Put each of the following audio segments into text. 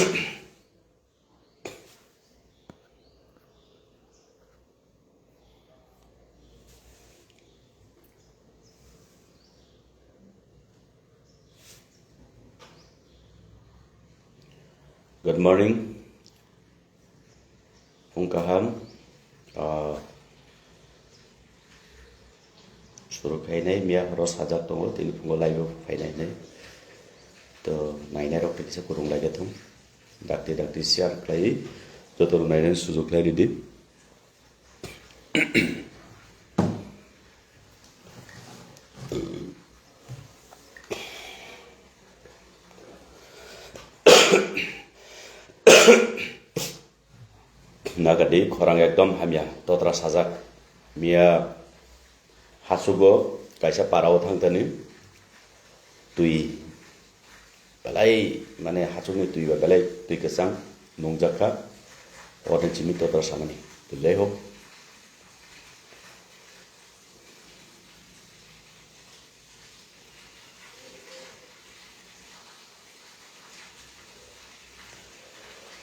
Good morning. Pungkaham. Suruh kainai mia ros hajat tongo tini pungo laibo kainai nai. To nainai rok tikisa kurung lagi thum. Dakti siar klai. Jotor nainai suzuk klai di. Nagadi khorang ekdom hamya totra sajak mia hasugo kaisa parao thangtani tui balai mane hasugni tui ba balai tui kesang nongjaka oden chimi totra samani tulai ho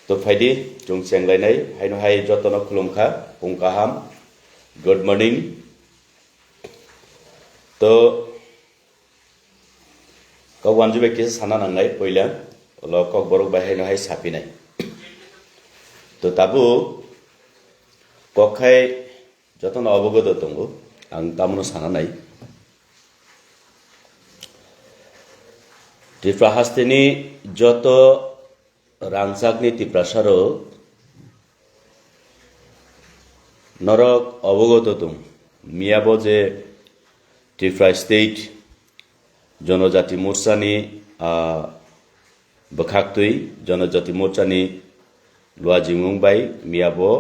to phaidi chung cheng lai nai haino hai jotono khulumkha pungkaham good morning to ko wanju be kis sana nang nai poila lo kok borok bai haino hai sapi nai to tabu kokhai jotono obogodo tongo ang tamuno sana nai Tripura hasteni joto Rangsakni tiprasaro Norok অবগততুম মিয়াবো যে Tripura State জনজাতি মোর্চানি বখাকতুই জনজাতি মোর্চানি লুয়াজিমুংবাই মিয়াবো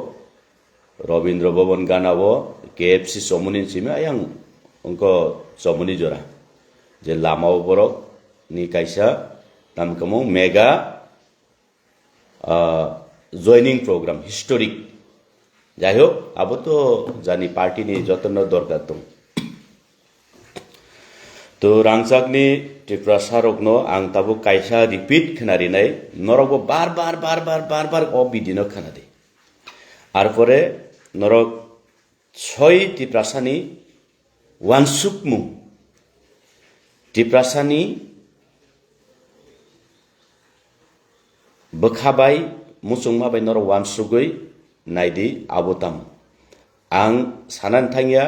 রবীন্দ্র ভবন গানাবো KFC সমুনি চিমে আয়াং অঙ্ক সমুনি জরা যে লামাও বরক নি কাইসা নামকামো mega joining program historic jai hok abo to jani party ni jotono dorkar dong to rangchakni Tripura sarokno ang tabo kaisa repeat khnari nai norok bar o bidino khanade arpore norok 6 Tripura sani wansukmu Tripura sani Bekhabai musungma bai noro wansugui naidi abotam ang sanan thangya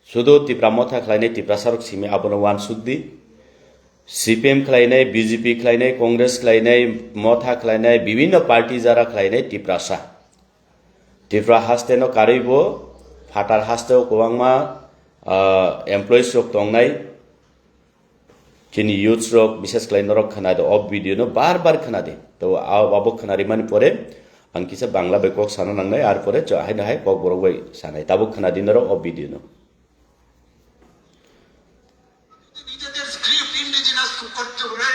sudo Tripura motha khlainai Tripura sarok simi abono wansugdi CPM khlainai BJP khlainai Congress khlainai motha khlainai bibhinno party jara khlainai Tripura sa Tripura hasteno karibo fatar hasteo kowangma employees rok tongnai Kini youth rock বিশেষ করে নরক খানাদে of video no বারবার খানাদে তো আবো খানারি মানে পরে আংকিসা বাংলা বেকক সানা নাংনাই আর পরে high না হাই কক বড় বাই সানাই তাবো খানাদি নরক অফ ভিডিও নো নিজেদের স্ক্রিপ্ট ইন্ডিজিনাস করতে হবে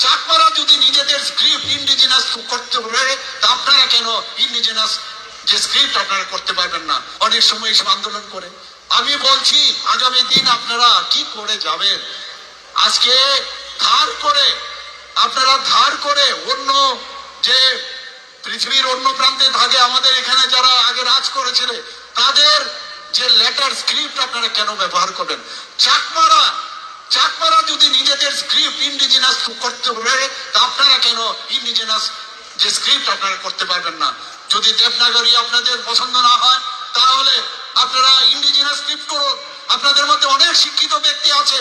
চাকমারা যদি নিজেদের স্ক্রিপ্ট ইন্ডিজিনাস করতে হবে তা আপনারা কেন ইন্ডিজিনাস যে স্ক্রিপ্ট আপনারা করতে পারবেন না অনেক সময় এসব আন্দোলন করে আমি বলছি আগামী দিন আপনারা কি করে যাবেন আজকে আপনারা ধার করে অন্য যে পৃথিবীর অন্য প্রান্তে থাকে আমাদের এখানে যারা আগে রাজ করেছিল তাদের যে লেটার স্ক্রিপ্ট আপনারা কেন ব্যবহার করবেন চাকমারা যদি নিজেদের স্ক্রিপ্ট ইন্ডিজিনাস করতে হবে তা আপনারা কেন ইন্ডিজিনাস যে স্ক্রিপ্ট আপনারা করতে পারবেন না যদি দেবনাগরী আপনাদের পছন্দ না হয় তাহলে আপনারা ইন্ডিজিনাস স্ক্রিপ্ট করুন আপনাদের মধ্যে অনেক শিক্ষিত ব্যক্তি আছে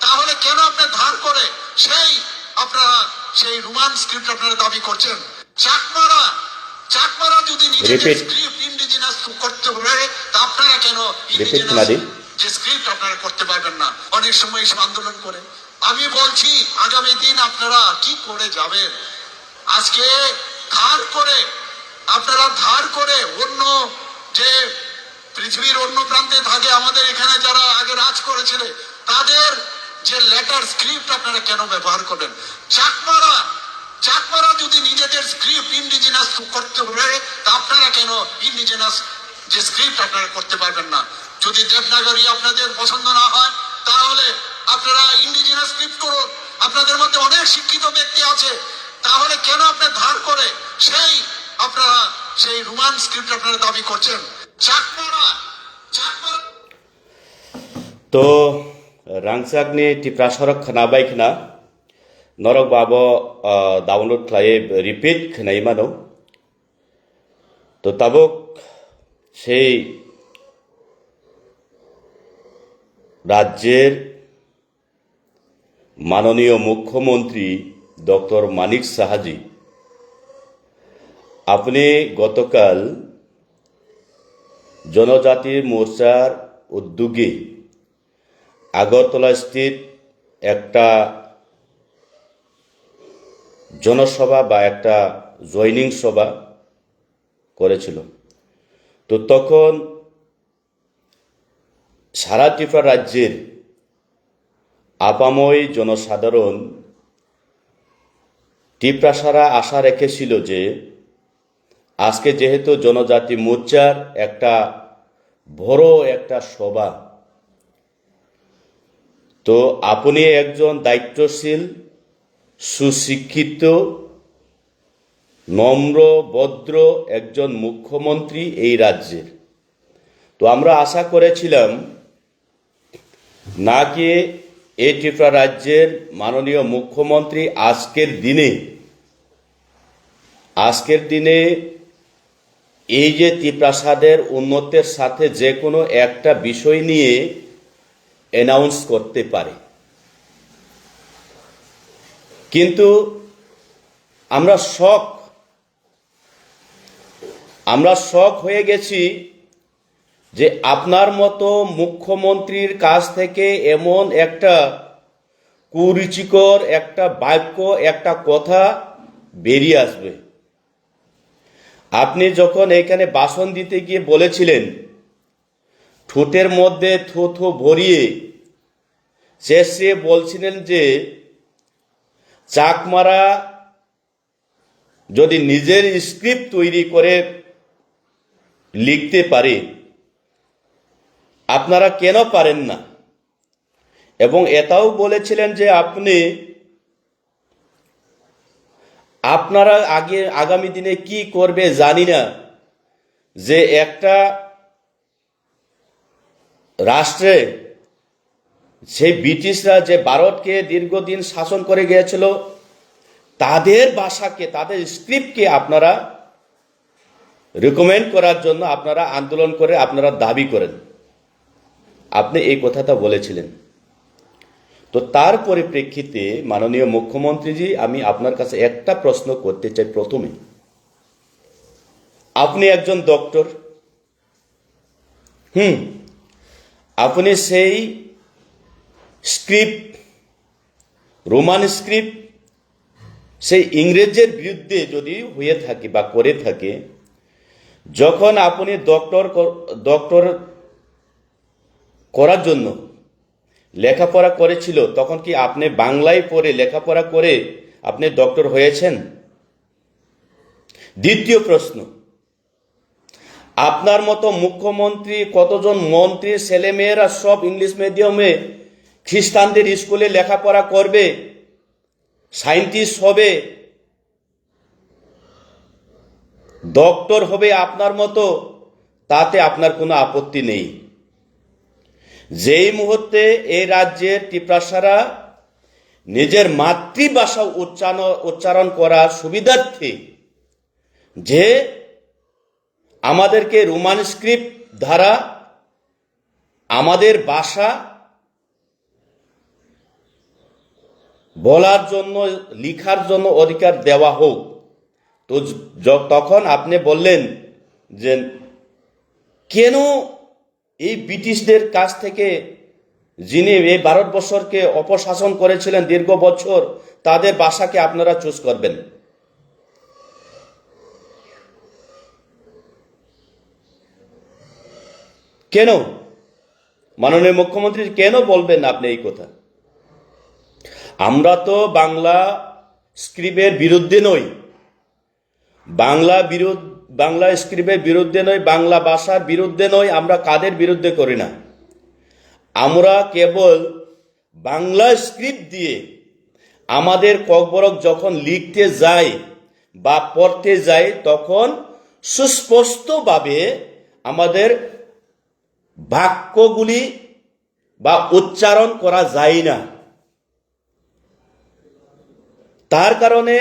তাহলে কেন আপনি ধার করে আপনারা সেই রোমান স্ক্রিপ্ট আপনারা দাবি করছেন চাকমারা যদি নিজেদের স্ক্রিপ্ট ইন্ডিজিনাস করতে হবে তা আপনারা কেন ইন্ডিজিনাস যে স্ক্রিপ্ট আপনারা করতে পারবেন না অনেক সময় এসব আন্দোলন করে আমি বলছি আগামী দিন আপনারা কি করে যাবেন আজকে আপনারা ধার করে অন্য যে পৃথিবীর অন্য প্রান্তে থাকে আমাদের এখানে যারা আগে রাজ করেছিল তাদের যে লেটার স্ক্রিপ্ট আপনারা কেন ব্যবহার করবেন চাকমারা যদি নিজেদের স্ক্রিপ্ট ইন্ডিজিনাস করতে হবে তা আপনারা কেন ইন্ডিজিনাস যে স্ক্রিপ্ট আপনারা করতে পারবেন না যদি দেবনাগরী আপনাদের পছন্দ না হয় তাহলে আপনারা ইন্ডিজিনাস স্ক্রিপ্ট করুন আপনাদের মধ্যে অনেক শিক্ষিত ব্যক্তি আছে, তাহলে কেন আপনি ধার করে আপনারা সেই রোমান স্ক্রিপ্ট আপনারা দাবি করছেন? চাকমারা তো রাংসাকনি टिप्रासरक खोनाबाय खोना नरक बाबो डाउनलोड खालाय रिपिट खोनाय मानो तो ताबुक সেই রাজ্যের মাননীয় মুখ্যমন্ত্রী ডক্টর মানিক সাহাজি আপনি গতকাল জনজাতি মোর্চার উদ্যোগে আগরতলা স্থিত একটা জনসভা বা একটা জয়নিং সভা করেছিল। তো তখন সারা ত্রিপুরা রাজ্যের আপাময় জনসাধারণ ত্রিপ্রাসারা আশা রেখেছিল যে আজকে যেহেতু জনজাতি মোর্চার একটা বড় একটা সভা, তো আপনি একজন দায়িত্বশীল সুশিক্ষিত নম্র ভদ্র একজন মুখ্যমন্ত্রী এই রাজ্যের। তো আমরা আশা করেছিলাম নাকি এই ত্রিপুরা রাজ্যের মাননীয় মুখ্যমন্ত্রী আজকের দিনে এই যে ত্রিপ্রাসাদের উন্নতির সাথে যে কোনো একটা বিষয় নিয়ে অ্যানাউন্স করতে পারে, কিন্তু আমরা শক হয়ে গেছি যে আপনার মতো মুখ্যমন্ত্রীর কাছ থেকে এমন একটা কুরুচিকর একটা বাক্য একটা কথা বেরিয়ে আসবে। আপনি যখন এখানে ভাষণ দিতে গিয়ে বলেছিলেন, ঠোঁটের মধ্যে থু ভরিয়ে শেষে বলছিলেন যে চাকমারা যদি নিজের স্ক্রিপ্ট তৈরি করে লিখতে পারে, আপনারা কেন পারেন না? এবং এটাও বলেছিলেন যে আপনারা আগামী দিনে কি করবে জানি না, যে একটা রাষ্ট্রে সেই ব্রিটিশরা যে ভারতকে দীর্ঘদিন শাসন করে গিয়েছিল, তাদের ভাষাকে তাদের স্ক্রিপ্টকে আপনারা রিকমেন্ড করার জন্য আপনারা আন্দোলন করে আপনারা দাবি করেন। আপনি এই কথাটা বলেছিলেন। তো তার পরিপ্রেক্ষিতে মাননীয় মুখ্যমন্ত্রীজি, আমি আপনার কাছে একটা প্রশ্ন করতে চাই। প্রথমে, আপনি একজন ডক্টর, আপনি সেই স্ক্রিপ্ট, রোমান স্ক্রিপ্ট, সেই ইংরেজের বিরুদ্ধে যদি হয়ে থাকে বা করে থাকে, যখন আপনি ডক্টর করার জন্য লেখাপড়া করেছিল, তখন কি আপনি বাংলায় পড়ে লেখাপড়া করে আপনি ডক্টর হয়েছেন? দ্বিতীয় প্রশ্ন, আপনার মতো মুখ্যমন্ত্রী, কতজন মন্ত্রী ছেলেমেয়েরা সব ইংলিশ মিডিয়ামে খ্রিস্টানদের স্কুলে লেখাপড়া করবে, সায়েন্টিস্ট হবে, ডক্টর হবে আপনার মতো, তাতে আপনার কোনো আপত্তি নেই। যেই মুহূর্তে এই রাজ্যের ত্রিপ্রাসারা নিজের মাতৃভাষা উচ্চারণ করার সুবিধার্থে যে আমাদেরকে রোমান স্ক্রিপ্ট দ্বারা আমাদের ভাষা বলার জন্য, লিখার জন্য অধিকার দেওয়া হোক, তো তখন আপনি বললেন যে কেন এই ব্রিটিশদের কাছ থেকে, যিনি এই ভারতবর্ষকে অপশাসন করেছিলেন দীর্ঘ বছর, তাদের ভাষাকে আপনারা চুজ করবেন? কেন মাননীয় মুখ্যমন্ত্রী কেন বলবেন আপনি এই কথা? আমরা তো বাংলা স্ক্রিপ্টের বিরুদ্ধে নই, বাংলা স্ক্রিপ্টের বিরুদ্ধে নই, বাংলা ভাষার বিরুদ্ধে নই। আমরা কাদের বিরুদ্ধে করি না, আমরা কেবল বাংলা স্ক্রিপ্ট দিয়ে আমাদের ককবরক যখন লিখতে যায় বা পড়তে যায় তখন সুস্পষ্টভাবে আমাদের বাক্যগুলি বা উচ্চারণ করা যায় না। তার কারণে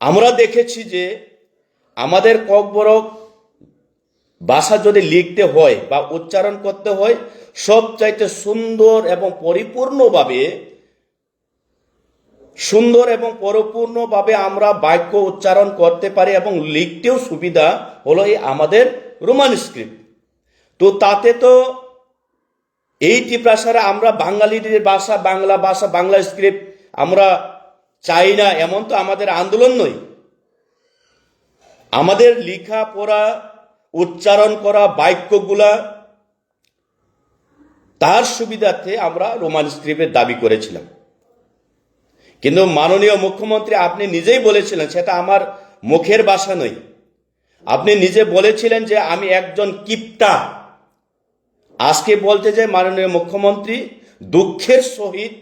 আমরা দেখেছি যে আমাদের ককবরক ভাষা যদি লিখতে হয় বা উচ্চারণ করতে হয় সবচাইতে সুন্দর এবং পরিপূর্ণভাবে আমরা বাক্য উচ্চারণ করতে পারি এবং লিখতেও সুবিধা হলো এই আমাদের রোমান স্ক্রিপ্ট। তো তাতে তো এই টিপ্রাসারে আমরা বাঙালিদের ভাষা বাংলা স্ক্রিপ্ট আমরা চাই না, এমন তো আমাদের আন্দোলন নয়। আমাদের লেখা পড়া উচ্চারণ করা বাক্যগুলা তার সুবিধার্থে আমরা রোমান স্ক্রিপ্টের দাবি করেছিলাম। কিন্তু মাননীয় মুখ্যমন্ত্রী আপনি নিজেই বলেছিলেন, সেটা আমার মুখের ভাষা নয়, আপনি নিজে বলেছিলেন যে আমি একজন কিপ্টা। আজকে বলতে যে মাননীয় মুখ্যমন্ত্রী দুঃখের সহিত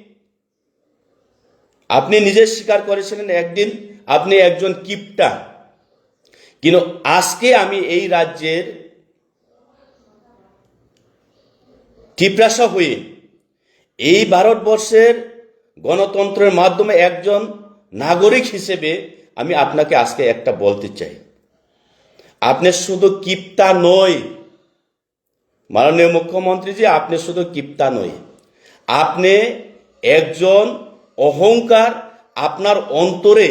আপনি নিজে স্বীকার করেছিলেন একদিন আপনি একজন কিপ্টা। কিন্তু আজকে আমি এই রাজ্যের টিপ্রাসা হয়ে এই ভারতবর্ষের গণতন্ত্রের মাধ্যমে একজন নাগরিক হিসেবে আমি আপনাকে আজকে একটা বলতে চাই, আপনি শুধু কিপ্টা নয় মাননীয় মুখ্যমন্ত্রীজি, আপনি শুধু কিপ্টা নয়, আপনি একজন অহংকার, আপনার অন্তরে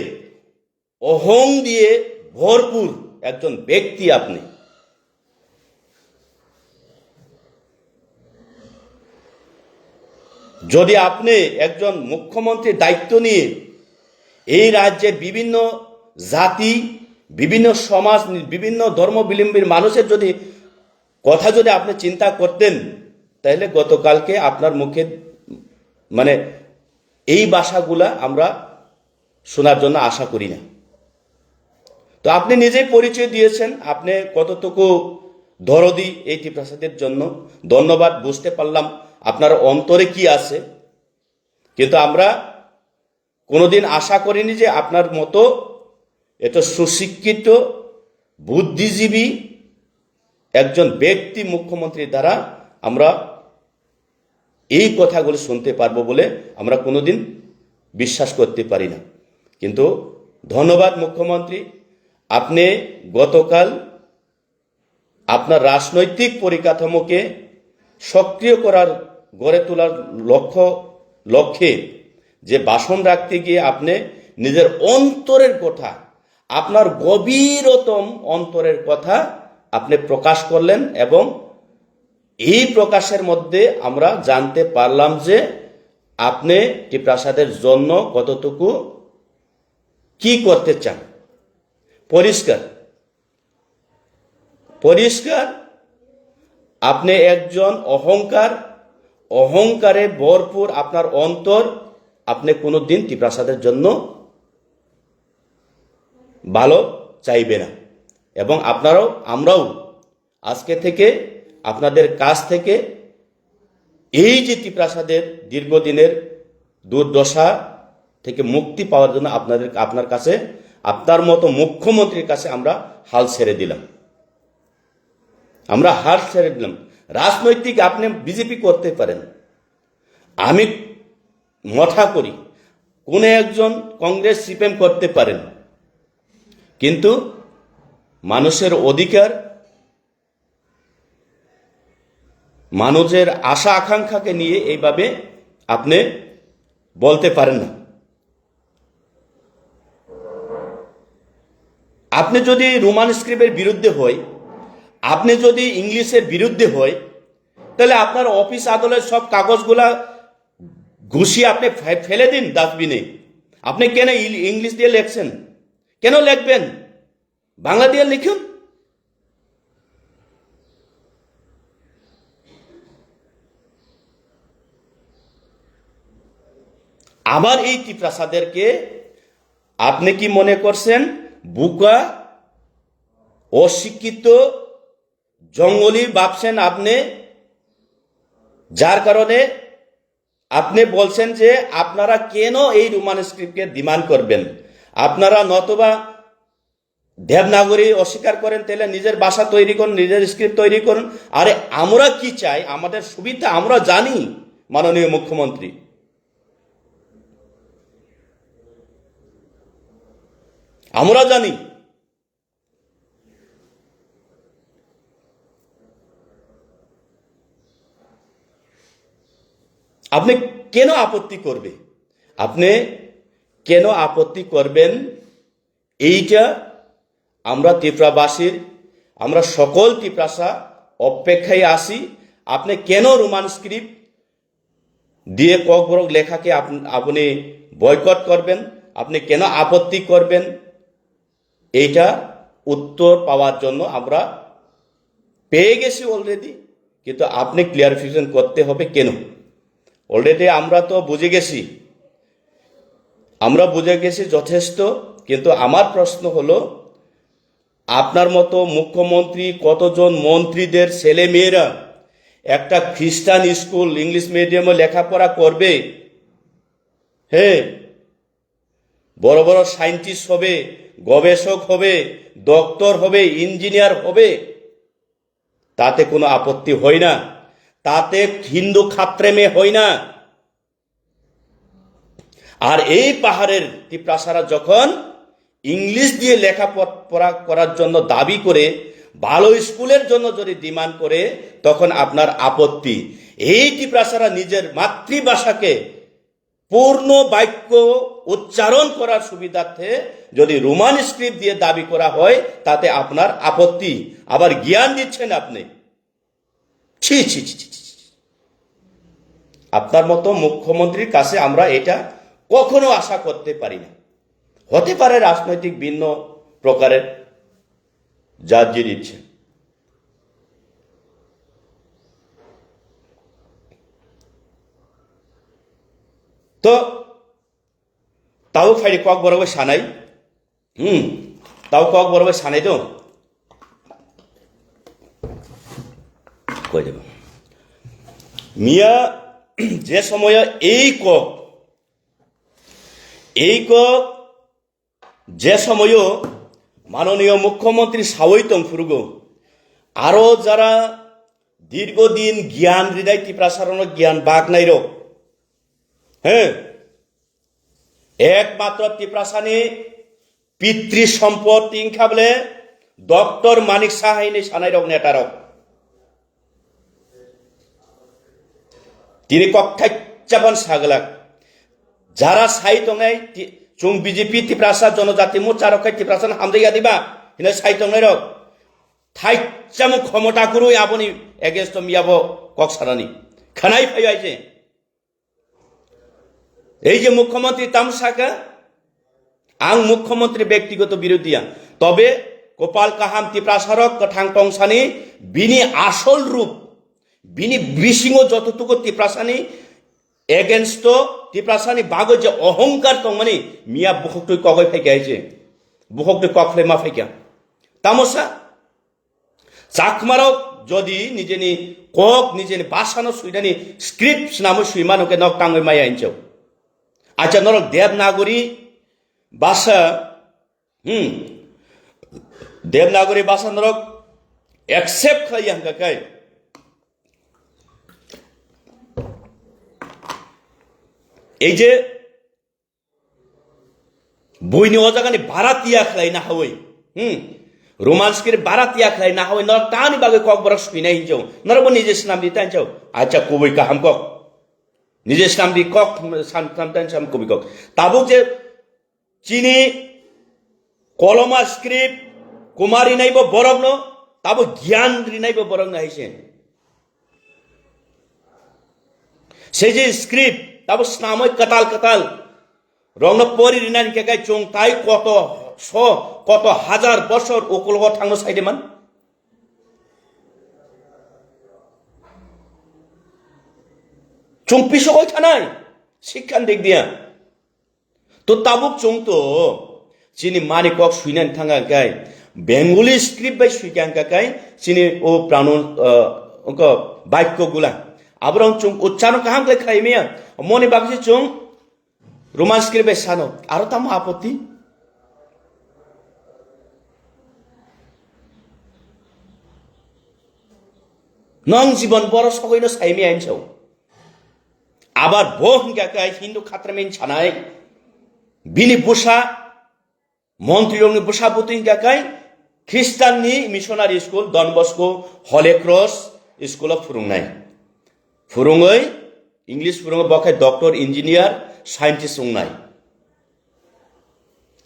অহং দিয়ে ভরপুর একজন ব্যক্তি। আপনি যদি আপনি একজন মুখ্যমন্ত্রীর দায়িত্ব নিয়ে এই রাজ্যের বিভিন্ন জাতি, বিভিন্ন সমাজ, বিভিন্ন ধর্মাবলম্বীর মানুষের কথা যদি আপনি চিন্তা করতেন, তাহলে গতকালকে আপনার মুখে এই ভাষাগুলা আমরা শোনার জন্য আশা করি না। তো আপনি নিজেই পরিচয় দিয়েছেন আপনি কতটুকু দরদি এই টিপ্রাসাদের জন্য। ধন্যবাদ, বুঝতে পারলাম আপনার অন্তরে কি আছে। কিন্তু আমরা কোনোদিন আশা করিনি যে আপনার মতো এত সুশিক্ষিত বুদ্ধিজীবী একজন ব্যক্তি মুখ্যমন্ত্রীর দ্বারা আমরা এই কথাগুলো শুনতে পারবো বলে আমরা কোনোদিন বিশ্বাস করতে পারি না। কিন্তু ধন্যবাদ মুখ্যমন্ত্রী, আপনি গতকাল আপনার রাজনৈতিক পরিকাঠামোকে সক্রিয় গড়ে তোলার লক্ষ্যে যে ভাষণ রাখতে গিয়ে আপনি নিজের অন্তরের কথা, আপনার গভীরতম অন্তরের কথা আপনি প্রকাশ করলেন এবং এই প্রকাশের মধ্যে আমরা জানতে পারলাম যে আপনি টিপ্রাসাদের জন্য কতটুকু কি করতে চান। পরিষ্কার আপনি একজন অহংকারে ভরপুর আপনার অন্তর, আপনি কোনোদিন টিপ্রাসাদের জন্য ভালো চাইবে না। এবং আমরাও আজকে থেকে আপনাদের কাছ থেকে এই যে টিপ্রাসাদের দীর্ঘদিনের দুর্দশা থেকে মুক্তি পাওয়ার জন্য আপনার কাছে, আপনার মতো মুখ্যমন্ত্রীর কাছে আমরা হাল ছেড়ে দিলাম। রাজনৈতিক আপনি বিজেপি করতে পারেন, আমি মঠা করি, কোন একজন কংগ্রেস সিপিএম করতে পারেন, কিন্তু মানুষের অধিকার, মানুষের আশা আকাঙ্ক্ষাকে নিয়ে এইভাবে আপনি বলতে পারেন না। আপনি যদি রোমান স্ক্রিপ্টের বিরুদ্ধে হয়, আপনি যদি ইংলিশের বিরুদ্ধে হয়, তাহলে আপনার অফিস আদালতের সব কাগজগুলা ঘুষিয়ে আপনি ফেলে দিন ডাস্টবিনে। আপনি কেন ইংলিশ দিয়ে লেখছেন? কেন লিখবেন? বাংলা দিয়ে লিখুন। আবার এই টিপ্রাসাদেরকে আপনি কি মনে করছেন? বুকা, অশিক্ষিত, জঙ্গলি ভাবছেন আপনি, যার কারণে আপনি বলছেন যে আপনারা কেন এই রোমান স্ক্রিপ্টকে ডিমান্ড করবেন? আপনারা নতবা দেবনাগরী অস্বীকার করেন, তাহলে নিজের ভাষা তৈরি করুন, নিজের স্ক্রিপ্ট তৈরি করুন। আরে আমরা কি চাই, আমাদের সুবিধা আমরা জানি মাননীয় মুখ্যমন্ত্রী। আমরা জানি। আপনি কেন আপত্তি করবে? আপনি কেন আপত্তি করবেন? এইটা আমরা ত্রিপুরাবাসীর, আমরা সকল ত্রিপুরাসা অপেক্ষায় আসি। আপনি কেন রোমান স্ক্রিপ্ট দিয়ে ককবরক লেখাকে আপনি বয়কট করবেন? আপনি কেন আপত্তি করবেন? এইটা উত্তর পাওয়ার জন্য আমরা পেয়ে গেছি অলরেডি, কিন্তু আপনি ক্লিয়ারিফিকেশন করতে হবে কেন। অলরেডি আমরা তো বুঝে গেছি, যথেষ্ট। কিন্তু আমার প্রশ্ন হলো, আপনার মতো মুখ্যমন্ত্রী কতজন মন্ত্রীদের ছেলে মেয়েরা একটা খ্রিস্টান স্কুল ইংলিশ মিডিয়ামে লেখাপড়া করবে? হ্যাঁ, বড় বড় সায়েন্টিস্ট হবে, গবেষক হবে, ডক্টর হবে, ইঞ্জিনিয়ার হবে, তাতে কোনো আপত্তি হয় না, তাতে হিন্দু খাত্রেমে হয় না। আর এই পাহাড়ের ত্রিপ্রাসারা যখন ইংলিশ দিয়ে লেখাপড়া করার জন্য দাবি করে, ভালো স্কুলের জন্য যদি ডিমান্ড করে, তখন আপনার আপত্তি। এই ত্রিপ্রাসারা নিজের মাতৃভাষাকে পূর্ণ বাক্য উচ্চারণ করার সুবিধার্থে যদি রোমান স্ক্রিপ্ট দিয়ে দাবি করা হয়, তাতে আপনার আপত্তি। আবার জ্ঞান দিচ্ছেন আপনি। ছি ছি ছি ছি ছি। আপনার মতো মুখ্যমন্ত্রীর কাছে আমরা এটা কখনো আশা করতে পারি না। হতে পারে রাজনৈতিক ভিন্ন প্রকারের যার যে ইচ্ছে। তো তাও ফাইডে কক বরাবর সানাই, তাও কক বরাবর সানাই তো কই দেব মিয়া। যে সময় এই কক যে সময়ও মাননীয় মুখ্যমন্ত্রী সাওইতং ফুরুগ আরো যারা দীর্ঘদিন জ্ঞান হৃদয় ত্রিপ্রাসারণ জ্ঞান বাঘ নাইর, হ্যাঁ, একমাত্র ত্রিপ্রাসানি পিতৃ সম্পদ তিনখা বলে ডক্টর মানিক সাহাইনি সানাই রক নেতারক তিনি কক্ষাচ্চাবন সাগলাক যারা সাইতংনাই চুং বিজেপি ত্রিপ্রাসা জনজাতি মোর্চা রক্ষায় ত্রিপ্রাসান হামদাইয়া দিবা হিনে সাইতংনাই রক থাইচ্চামু ক্ষমতা করুই আপনি এগেন্স্ট মিয়াবো কক সারানি খানাই ফাইছে। এই যে মুখ্যমন্ত্রী তামসাকা, আং মুখ্যমন্ত্রী ব্যক্তিগত বিরোধিয়া, তবে গোপাল কাহাম ত্রিপ্রাসারক ঠাং টংসানি বিনি আসল রূপ, বিনি বিসিং যতটুকু ত্রিপ্রাসানি এগেন্স্ট ত্রিপ্রাসানি বাগো যে অহংকার তো মানে মিয়া বুকটুই কগই ফাইকে আইছে, বুকটুই ককলে মা ফাইকা তামসা চাকমারক যদি নিজেনি কক নিজেনি বাসানো সুইদানি স্ক্রিপ্ট নামে সুইমানকে নক টাঙ্গই মাই আইনছেও। আচ্ছা নরক দেবনাগরী ভাষা, দেবনাগরী ভাষা নরক একসেপ্ট খাই হাঙ্কাকাই এই যে বইনি অজাগানি বারাতিয়া খেলাই না হই, রোমান্সকে বারাতিয়া খেলাই না হই নরক টানি বাগে কক বরক সুইনাই হিনচাও নরক নিজে স্নাম দিতে আনচাও। আচ্ছা কবই কাহাম কক নিজে স্নাম দি কক সাম কবি কক তাবুক যে চিনি কলমা স্ক্রিপ্ট কুমারী নাইব বরং ন তাবো জ্ঞান রিনাইব বরং না হইছে সেই যে স্ক্রিপ্ট তাবো স্নাময় কাতাল কাতাল রং পরি রিনান কেকাই চং তাই কত হাজার বছর ওকল থাঙ্গ সাইডে মান চং পিছু কই থানাই শিক্ষান দিক দিয়া তো তাবুক চং তো চিনি মানি কক সুইনান থাঙ্গা গাই বেঙ্গলি স্ক্রিপ্ট বাই সুইকাঙ্কা গাই চিনি ও প্রাণ বাক্যগুলা abrong chung ucchano kaham kle khai mia moni bagsi chung roman script sano aro tam apoti nong jibon boro sogoino saimi aincho abar bo hingga kai hindu khatramin chanai bini busa মন্ত্রী বসাবতী গাকাই খ্রিস্টাননি missionary school Don Bosco Holy Cross school ফুরুংনাই ফুরুঙই English ফুরুঙ বখাই doctor engineer scientist উংনাই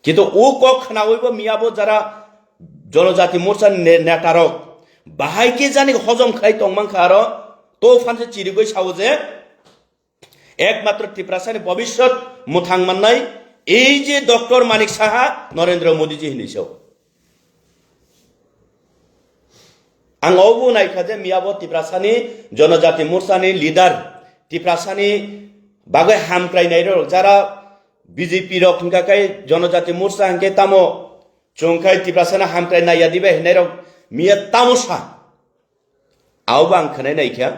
কিন্তু ও কক খানাওইব মিয়াবো যারা জনজাতি মোর্চা নেতারক বাহাইকে জানি হজম খাই তংমাংখা আর তো ফানসে চিরিগই সাও যে একমাত্র ত্রিপুরাসানি ভবিষ্যৎ মুথাংমান্নাই এই যে ডক্টর মানিক সাহা নরেন্দ্র মোদীজি হিনিসও आं अबो नायखा जे मियाबो टिप्रासानि जनजाति मोर्चानि लिडार टिप्रासानि बागै हामक्रायनाय र जारा बीजेपी रक हिंगाकाय जनजाति मोर्चा हंके तामो चोंखाय टिप्रासाना हामक्रायनाय यादिबे हिनाय रक मिया तामोसा आवबा आं खनाय नायखा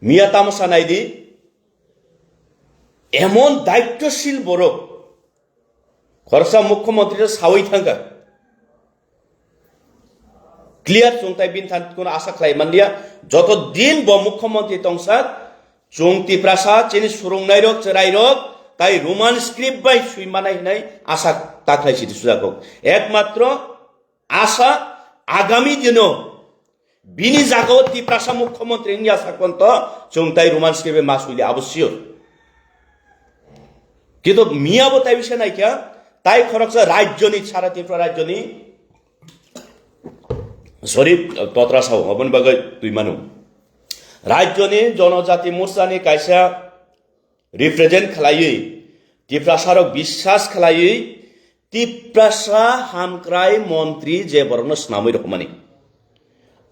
मिया तामोसा नायदि एमन दायित्वशील बरक खरसा मुख्यमंत्री सावै थांगा क्लियर चुंगताय बिन थानखौनो आसा खालामनाया जत दिन ब मुख्यमंत्री तंसाक चुंगति प्रासा चिनि सुरुंनाय रक चराय रक ताई रोमान स्क्रिप्ट बाय सुइमानाय हिनाय आसा ताख्लायसि सुजाखौ एकमात्र आसा आगामी दिनो बिनि जागाव तिप्रासा मुख्यमंत्री नि आसा कोन्त चुंगताय रोमान स्क्रिप्ट मासुइले अवश्य किन्तु मियाबो ताई विषय नायखा ताई खरकसा राज्यनि सारा त्रिपुरा राज्यनि शरीफ तत्रासाव अपन बागै दुइमानु राज्यनि जनजाति मोर्चानि कायसा रिप्रेजेंट खालायै तिप्रासारक विश्वास खालायै तिप्रासा हामक्राय मन्त्री जे बरनो स्नामै रखमानि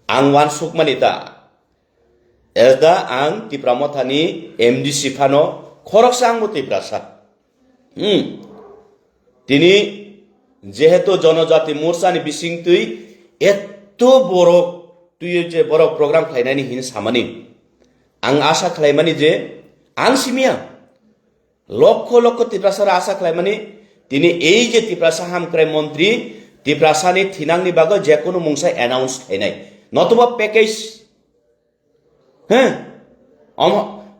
आं वानसुक मानिता एदा आं तिप्रामथानि एमडीसी फानो खरकसा आंबो तिप्रासा तिनि जेहेतु जनजाति मोर्चानि बिसिंतुइ तो बरक तुय जे बरक प्रोग्राम खालायनायनि हिन सामानि आं आसा खालायमानि जे आं सिमिया लक्ष लक्ष तिप्रासार आसा खालायमानि दिनै এই যে तिप्रासा हामक्राय मन्त्री तिप्रासानि थिनांनि बागै जेकुनु मुंसा एनाउन्स खालायनाय नतुबा पैकेज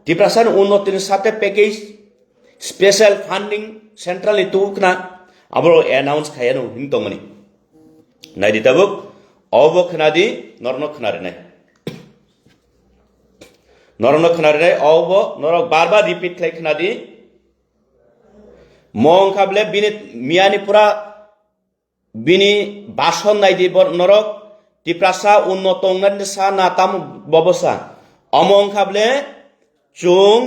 तिप्रासानि उन्नतिनि साथे पैकेज स्पेशल फंडिंग सेंट्रल तुकना आबो एनाउन्स खायानो हिनतमनि नायदिताबो अबो खनादि नरन खनारनाय अबो नरक बार बार रिपीट खाय खनादि मंखाबले बिनि मियानि पुरा बिनि भाषण नायदि नरक तिप्रासा उन्नतंगन सा नाताम बबसा अमंखाबले चुं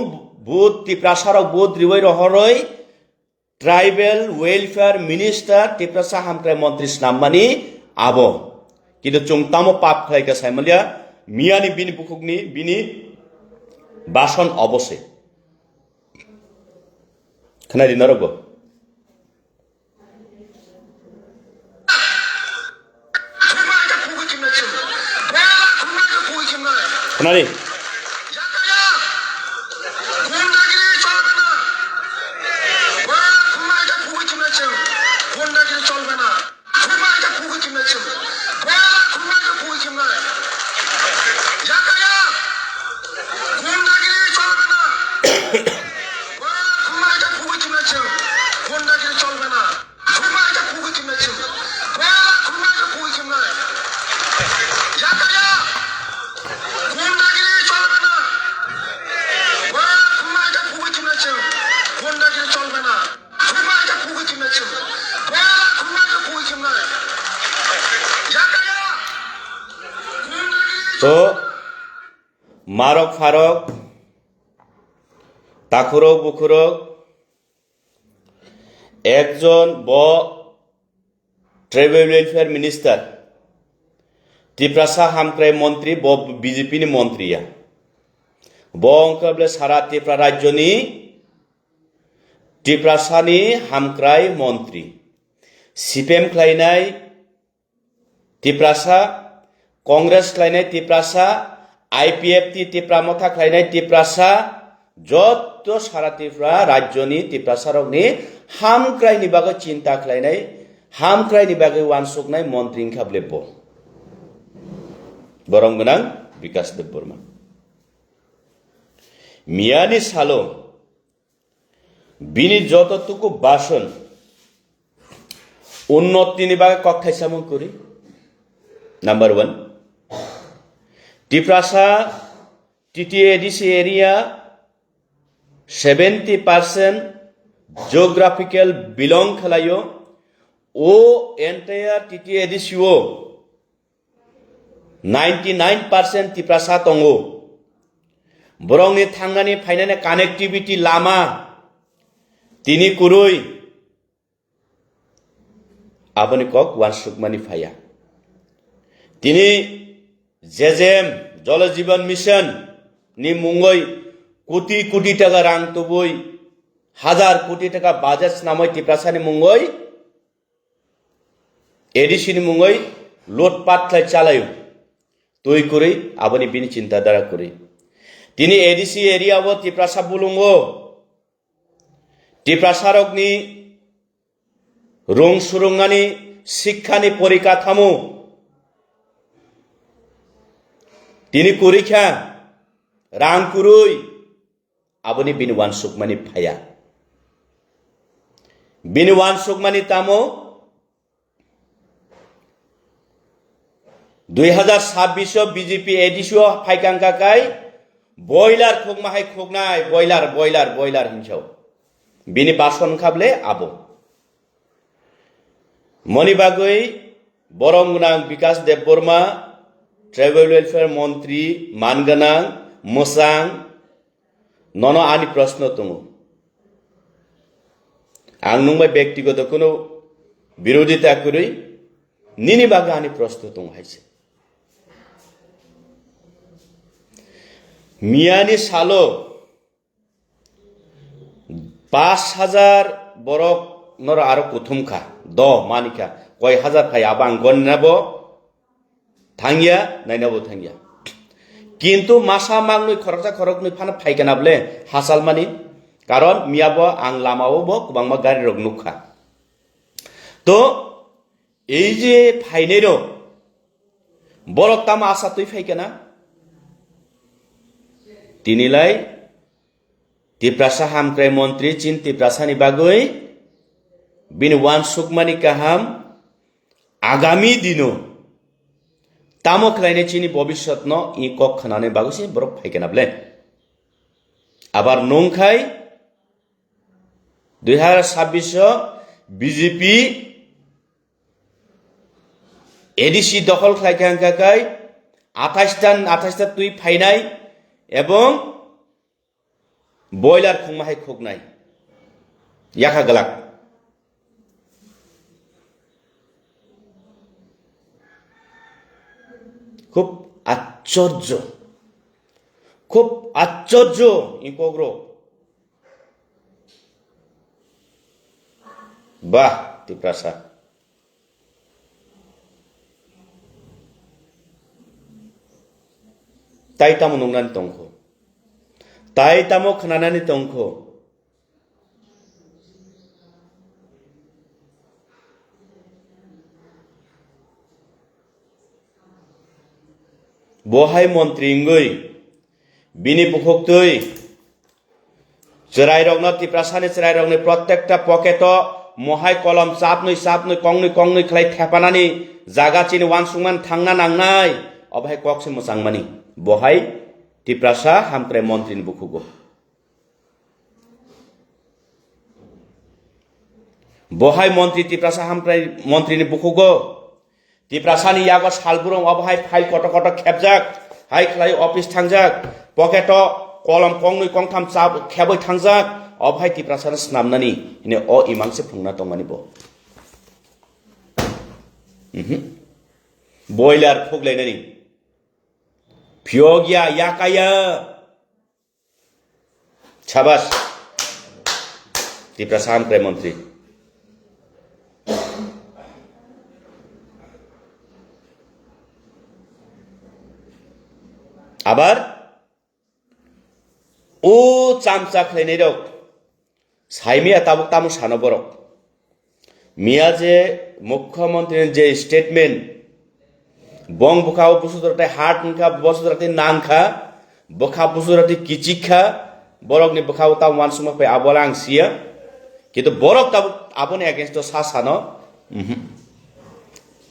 बुत तिप्रासारक बुत रिवै रहरै ट्राइबल वेलफेयर मिनिस्टर तिप्रासा हामक्राय मन्त्री स्नाममानि आबो किन्तु चुंगतामो पाप खालायगा साइमलिया मियानि बिनि बुकुकनि बिनि भाषण अबसे खोनादि नरगो खोनादि तो मारक फारक ताखुरक बुखुरक एकजन ब ट्राइबल वेलफेयर मिनिस्टर तिप्रासा हामक्राय मंत्री ब बीजेपी नि मंत्रिया ब अंकबले सारा त्रिपुरा राज्यनि तिप्रासानि हामक्राय मंत्री सीपीएम खालायनाय तिप्रासा कांग्रेस खालायनाय तिप्रासा आईपीएफ तिप्रामथा खालायनाय तिप्रासा जत सारा तिप्रा राज्यनि तिप्रासारकनि हामक्रायनि बागै चिंता खालायनाय हामक्रायनि बागै वानसुकनाय मन्त्री खाबलेब बरं गोनां बिकास देबबर्मा मियानि सालो बिनि जतटुकु भाषण उन्नतिनि बागै कथायसामन करि नंबर 1 तिप्रासा टीटीएडीसी एरिया 70% geographical belong खालायो ओ एंटायर टीटीएडीसी ओ 99% तिप्रासा दंगो बरंनि थांनानै फायनानै कानेक्टिविटी लामा तिनि कुरुई आबनि कक वानसुकमानि फाया तिनि जेजेम जल जीवन मिशन नि मुंगै कोटी कोटी टाका रां तुबुई 1000 कोटी टाका बाजेट नामै तिप्रासानि मुंगै एडीसी नि मुंगै लोटपाट खाय चालायो तुई कुरै आबनि बिनि चिंता दारा कुरै तिनि एडीसी एरिया वो तिप्रासा बुलुंगो तिप्रासारकनि रं सुरुंगानि शिक्षानि परिकाठामो तिनि कुरिखा रां कुरुई आबनि बिनि वानसुकमानि फाया बिनि वानसुकमानि तामो 2026 बीजेपी एडीसी फाइकांकाकाय बॉयलार खोगमाहाय खोगनाय बॉयलार हिंसाव बिनि बासन खाबले आबो मणिबागै बरं गोनां बिकास देबबर्मा ट्राइबल वेलफेयर मंत्री मानगोनां मोसां ननो आनि प्रश्न दङ आं नंबाय व्यक्तिगत कोनो विरोधिता करै निनि बागै आनि प्रश्न दङ हायसे मियानि सालो 5000 बरक नर आरो कुथुमखा द मानिका कय हजार फाय आबां गन्नाबो थांगिया नायनाबो थांगिया किन्तु मासा मांगनै खरकजा खरकनै फाना फायगोनाबले हासाल मानि कारण मियाबो आं लामावबो गोबांबा गारि रग नुखा तो এই যে फायनेरो बरक तामा आसा तुई फायगोना तिनिलाय तिप्रासा हामक्राय मंत्री चिन तिप्रासानि बागै बिन वानसुकमानि काहाम आगामी दिनो तामो खलायने चिनि भविष्यत न इ कक खानाने बागैसे बरक फायगोनाबले आबार नंखाय 2026 बीजेपी एडीसी दखल खालायखांखाय 28 तुई फायनाय एवं बॉयलार खुंमाहाय खोगनाय याखा गलाक खूब आश्चर्य इकोग्रो बाह तिप्रासा ताई तामो नंनानै दंखो ताई तामो खोनानानै दंखो बहाय मंत्री इंगै बिनि बुखक्तै चराय रगना तिप्रासानि चराय रगनि प्रत्येकटा पकेट महाय कलम सापनै कंनै खलाय थेपानानि जागाचिनि वानसुंमान थांना नांनाय अबहाय ककसे मोसांमानि बहाय तिप्रासा हामक्राय मंत्रीनि बुखुगो बहाय मंत्री तिप्रासा हामक्राय मंत्रीनि बुखुगो तिप्रासानि यागो सालबुरं अबहाय फाइल कट खेबजाक हाय खलाय ऑफिस थांजाक पकेट कलम कंनै कंथाम चाप खेबै थांजाक अबहाय तिप्रासानि स्नामनानि ने अ इमांसे फुंना दंमानि बो बॉयलार फुगलायनानि फियोगिया याकाया शाबाश तिप्रासा हामक्राय मंत्री আবার ও চামচা খাইনাই রক সাইমিয়া তাবুক তামু সানো বরক মিয়া যে মুখ্যমন্ত্রীর যে স্টেটমেন্ট বং বুখাও বুসুদরাতে হাট নখা বসুদরাতে নাংখা বখা বুসুদরাতে কিচিখা বরকনি বুখাও তাও মানসুমা পে আবলা আং সিয়া কিন্তু বরক তাবু আপনি এগেনস্ট সা সানো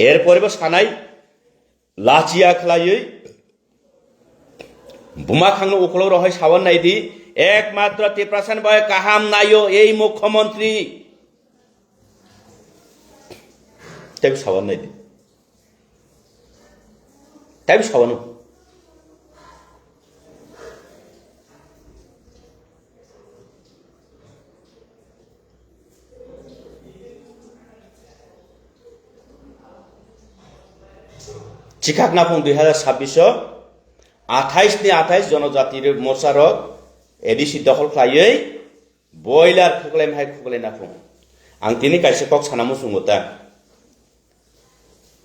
এরপরেও সানাই লাচিয়া খেলাই বুমা খাংনো উখলো রহয় সাবান নাইদি একমাত্র ত্রিপ্রাসান বয় কাহাম নাইও এই মুখ্যমন্ত্রী তাই সাবান নাইদি তাই সাবানো চিকাক নাফং 2026 28 জনজাতির মোর্চার এডিসি দখল খাইयै বয়লার খুকলাইম হাই খুকলাই নাফং আং তিনি কাইসে কক সানামু সুঙ্গতা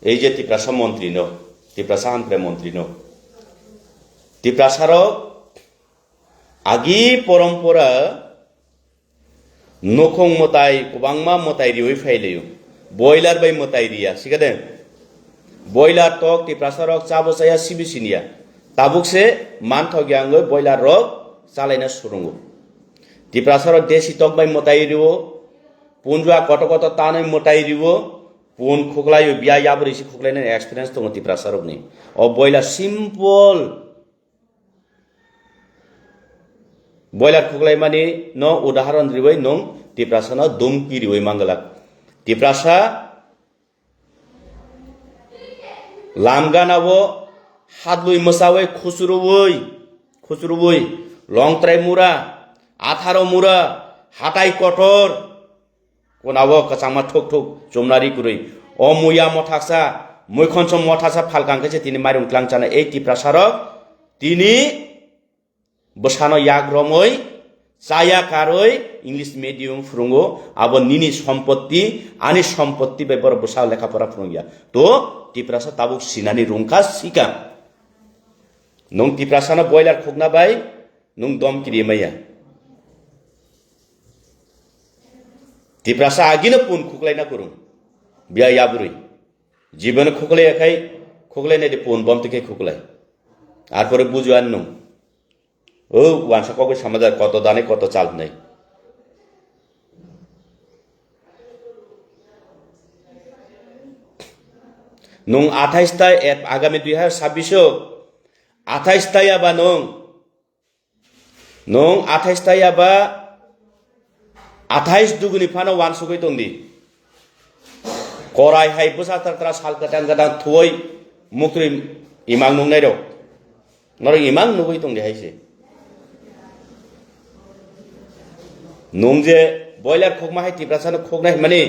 এই যে ত্রিপ্রাসা মন্ত্রী ন ত্রিপ্রাসা হামক্রে মন্ত্রী ন ত্রিপ্রাসার আগি পরম্পরা নখং মতাই কুবাংমা মতাই রিওই ফাইলেও বয়লার বাই মতাই রিয়া শিখাদেন বয়লার টক ত্রিপ্রাসা রক চাবসায়া সিবিসিনিয়া তাবুকসে মান থগ্যাঙ্গৈ বয়লার রক চালাইনা সুরঙ্গ ত্রিপ্রাসা রক দেশি টক বাই মতাই রিও পুনজুয়া কত কত তাनै মতাই রিও পুন খুকলাयो बिया याबोरै एसे खुकलायनाय एक्सपिरियेन्स दङ ত্রিপ্রাসা रकनि अ बयलार सिम्पल बयलार खुकलाय माने न उदाहरण रिवै नं ত্রিপ্রাসা न दुमकी रिवै मांगला ত্রিপ্রাসা लामगानावो हादलुई मसावै खुसुरुवै लंत्राय मुरा 18 मुरा हाटाय कटर कोनावो कचामा ठोक ठोक जमनारी गुरै अ मुया मथासा मैखनसम मथासा फालकांकेसे तिनि माइरं क्लांचाना ए ত্রিপ্রাসারক तिनि बसानो याग्रमै चाया कारoi इंग्लिश मीडियम फुरुंगो आबो निनि सम्पत्ति आनि सम्पत्ति बेबर बसा लेखापरा फुरुंगिया तो ত্রিপ্রাসা ताबुक सिनानि रुंखा सिका नं ত্রিপ্রাসাना बयलार खुगना बाय नं दम किरिमैया ত্রিপ্রাসা आगिनो पुन खुकलायना गुरुं बिया याबुरै जीवन खुकलायाखै खुकलायनाय पुन बमतिकै खुकलाय आरपरे बुजुआन नं ও ওয়ানসা কবে সমাজের কত দানে কত চাল নাই নং 28 আগামী 2026 28 আবা নং 28 আবা 28 দুগুনি ফানো ওয়ানসুগৈ তংদি করাই হাই বসাতারত্রা সালকাটান গাদান থই মুক্রি ইমাং নংনাই র নর ইমাং নুগৈ তংদি হাইছে नं जे बयलार खोकमा हाय ত্রিপ্রাসানো खोकनाय माने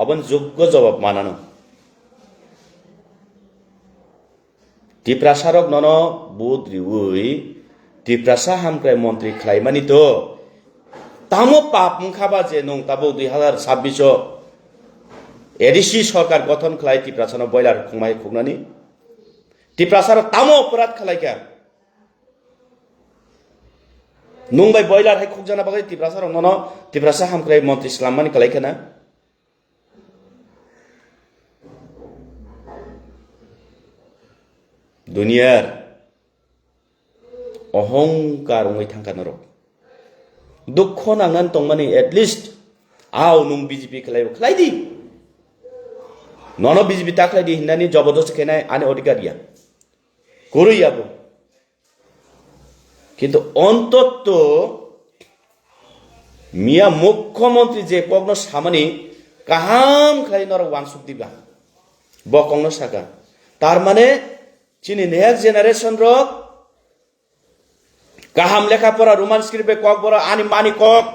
अबन योग्य जवाब मानानो ত্রিপ্রাসারক नन बुद रिवै ত্রিপ্রাসা हामक्राय मन्त्री खलायमानि तो तामो पाप मुखाबा जे नं ताबो 2026 एडिसि सरकार गठन खलाय ত্রিপ্রাসানো बयलार खोकमाय खोकनानि ত্রিপ্রাসারক तामो अपराध खलायका नंबाय बयलार हाय खुकजाना बागै ত্রিপ্রাসা रंग न ত্রিপ্রাসা हामक्राय मन्त्री स्लाममानि कलायखाना दुनियार अहंकार रंगै थांखानो र दुख नांनान तंमानि एटलिस्ट आव नं बीजेपी खलायदि नन बीजेपी ताखलायदि हिन्नानि जबरदस्त खेनाय आनि अधिकारिया गुरुयाबो কিন্তু অন্তত মিয়া মুখ্যমন্ত্রী যে কগ্ন সামানি কাহাম খাইনর ওয়ানসুক দিবা বকগ্ন সাকা তার মানে চিনি নেক্সট জেনারেশন রক কাহাম লেখাপড়া রোমান স্ক্রিপ্টে কক বড় আনি মানি কক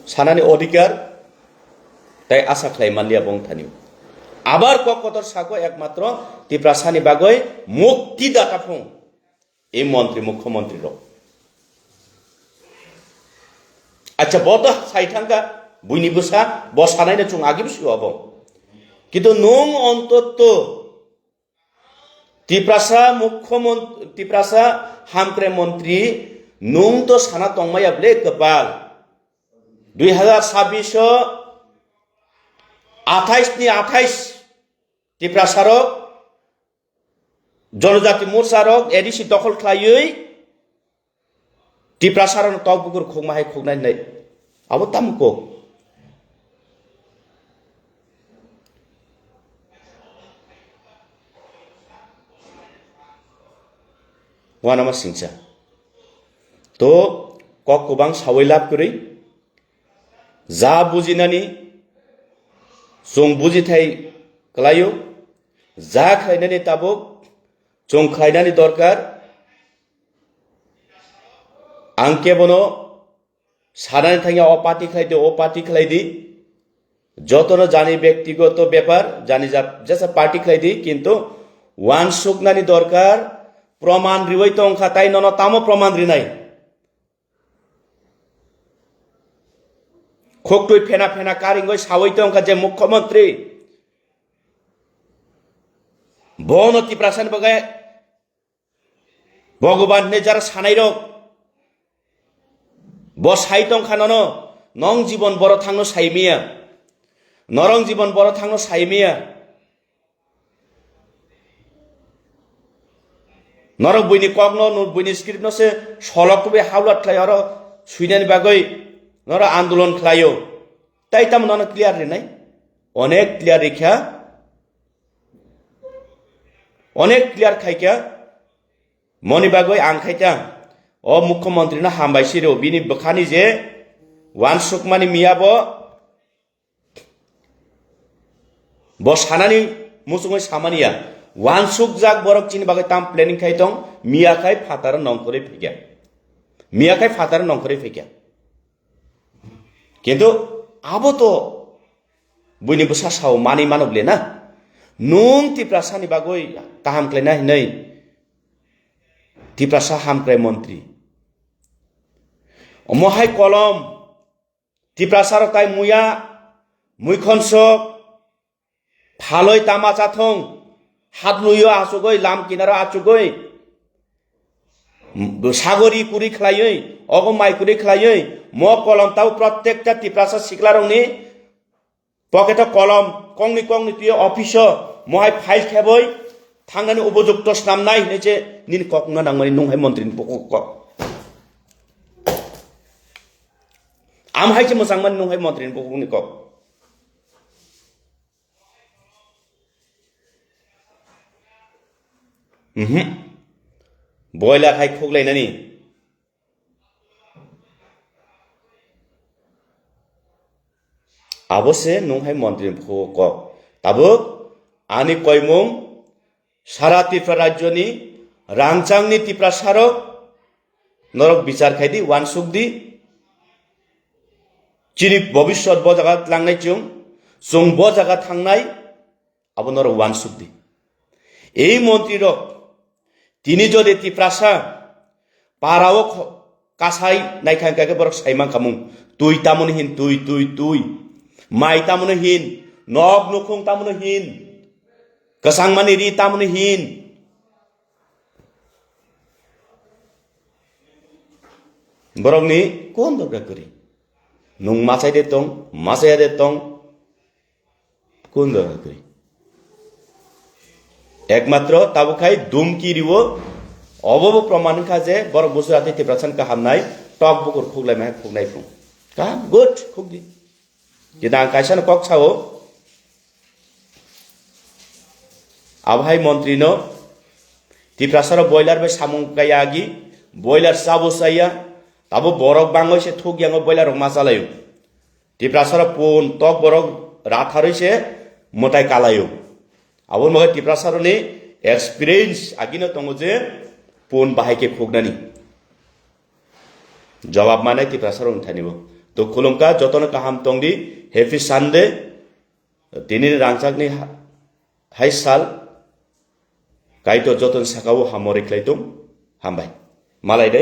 সানানি অধিকার তাই আশা খাই মানলিয়া বংথানি আবার কক কতর সাকো একমাত্র ত্রিপ্রাসানি বাগৈ মুক্তিদাতা ফং এই মন্ত্রী মুখ্যমন্ত্রী র আচ্ছা বদ সাইথাঙ্গা বুইনি বসা বসানাই চুং আগি বসু হব কিন্তু নং অন্তত ত্রিপ্রাসা মুখ্যমন্ত্রী ত্রিপ্রাসা হামক্রে মন্ত্রী নুং তো সানা তংমায়া ব্লে কপাল 2026 28 ni 28 ত্রিপ্রাসারক জনজাতি মোর্চারক এডিসি দখল খাইयै ত্রিপ্রাসারন তকবুকুর খোকমাহাই খোকনাই নাই আবো তামুকো ওয়ানামা সিংসা তো কক গোबां সাवै लाब करै जा बुजिनानि जों बुजिथाय खालायो जा खालायनानै ताबुक जों खालायनानै दरकार आं केबनो सानानै थाङिया अपाति खालायदो अपाति खालायदि যতনো জানি ব্যক্তিগত ব্যাপার জানি যেসা পার্টি খাইদি কিন্তু ওয়ান সুকনানি দরকার প্রমাণ রিওই তো অংখা তাই নন তামো প্রমাণ রি নাই খোকটুই ফেনা ফেনা কারিঙ্গই সাওই তো অংখা যে মুখ্যমন্ত্রী বনতি প্রাসান বগায় ভগবান নে যারা সানাই রক বসাই তো অংখা নন নং জীবন বড় থাংনো সাইমিয়া নরং জীবন বড় থাংনো সাইমিয়া নরক বইনি কগ্ন বইনি স্ক্রিপ্ট নসে সলকবে হাওলাত খাই আর সুইনানি বাগৈ নর আন্দোলন খাইও তাই তাম নন ক্লিয়ার রে নাই অনেক ক্লিয়ার রেখা অনেক ক্লিয়ার খাইকা মনি বাগৈ আং খাইতা ও মুখ্যমন্ত্রী না হামবাইছি রে বিনি বখানি যে ওয়ান সুকমানি মিয়াবো বসানানি মুসুङै सामानिया वान सुक जाक बरक चिनि बागै ताम प्लेनिंग खाइ दं मियाखाय फातार नंखरै फैया मियाखाय फातार नंखरै फैया किन्तु आबो तो बुइनि बसा साव मानि मानबले ना नुं टिप्रासानि बागै काहाम क्लायना हिनै टिप्रासा हामक्राय मन्त्री अमहाय कलम टिप्रासार ताय मुया मुइखनसक फालै तामा चाथं हात नुयो आचुगै लाम किनारा आचुगै सागरी कुरि खलायै अग माइ कुरि खलायै म कलम ताव प्रत्येकटा टिप्रासा सिक्लारंनि पकेट कलम कंनि कंनि तुय अफिस महाय फाइल खेबै थांनानै उपयुक्त स्नामनाय हिनेजे निन ककना नांमानि नंहाय मन्त्रिनि पक आमहायजे मोजांमोन नंहाय मन्त्रिनि पकनि कक बयलार हाय खोगलायनानै आबसे नंहाय मन्त्रि क ताबो आनि कयमुं सारा त्रिपुरा राज्यनि रांचांनि टिप्रासारक नरक बिचार खायदि वान सुकदि चिनि भबिष्यत ब जागा लांनाय जों ब जागा थांनाय आबो नरक वान सुकदि এই মন্ত্রীর তিনি যদি টিপ্রাসা পারাও কাসাই নাইখাঙ্কাকে বরক সাইমান কামুং তুই তামনে হিন তুই তুই তুই মাই তামনে হিন নগ নখুং তামনে হিন কসাংমানি রি তামনে হিন বরকনি কোন দরকার করি নুং মাছাই দে তং মাছাই দে তং কোন দরকার করি एकमात्र ताबुखाय दुमकी रिवो अबब प्रमाण खा जे बर गुजराती टिप्रासान का हामनाय टक बुकुर खुगलाय मा खुगनाय फुं का गुड खुगदि किदा कायसान कक साओ आबहाय मंत्री नो टिप्रासार बॉयलर बे सामुं कायागी बॉयलर साबो साया ताबो बरक बांगै से थुगियांग बॉयलर मा चालायो टिप्रासार पुन टक बरक राथारै से मोटाय कालायो आबो मगे टिप्रासारनि एक्सपीरियंस आगिनो दङो जे पुन बाहायके खुगनानि जवाब माने टिप्रासारन थानिबो तो खुलुमका जतन काहाम तंगदि हैप्पी सानडे दिनि रांचाकनि हाई साल काइतो जतन साकाव हामरे क्लाइतुम हामबाय मालाय दे